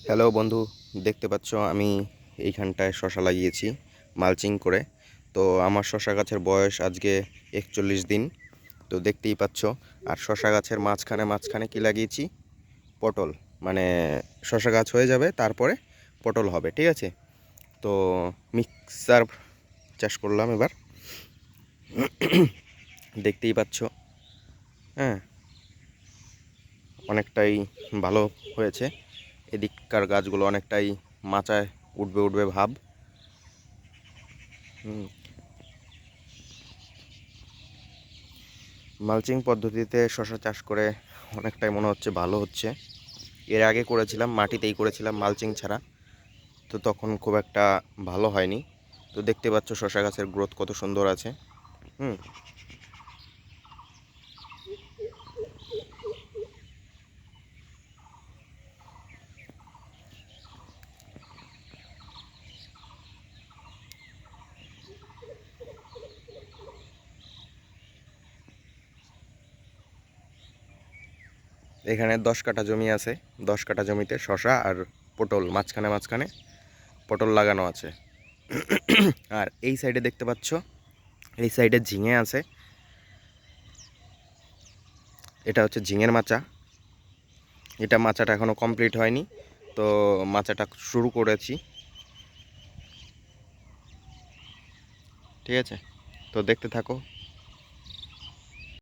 Hello বন্ধু, দেখতে পাচ্ছ আমি এইখানটায় শশা লাগিয়েছি মালচিং করে। তো আমার শশা গাছের বয়স আজকে 41 দিন। তো দেখতেই পাচ্ছ। আর শশা গাছের মাঝখানে মাঝখানে কি লাগিয়েছি? পটল। মানে শশা গাছ হয়ে যাবে, তারপরে পটল হবে, ঠিক আছে? তো মিক্সার চাষ করলাম এবার। দেখতেই পাচ্ছ। হ্যাঁ, অনেকটাই ভালো হয়েছে। এদিককার গাছগুলো অনেকটাই মাচায় উঠবে উঠবে ভাব। মালচিং পদ্ধতিতে শশা চাষ করে অনেকটাই মনে হচ্ছে ভালো হচ্ছে। এর আগে করেছিলাম মাটিতেই করেছিলাম মালচিং ছাড়া, তো তখন খুব একটা ভালো হয়নি। তো দেখতে পাচ্ছ শশা গাছের গ্রোথ কত সুন্দর আছে। হুম এখানে 10 কাঠা জমি আছে। 10 কাঠা জমিতে শশা আর পটল, মাঝখানে মাঝখানে পটল লাগানো আছে। আর এই সাইডে দেখতে পাচ্ছ, এই সাইডে ঝিঙে আছে। এটা হচ্ছে ঝিঙের মাচা। এটা মাচাটা এখনো কমপ্লিট হয়নি, তো মাচাটা শুরু করেছি, ঠিক আছে? তো দেখতে থাকো।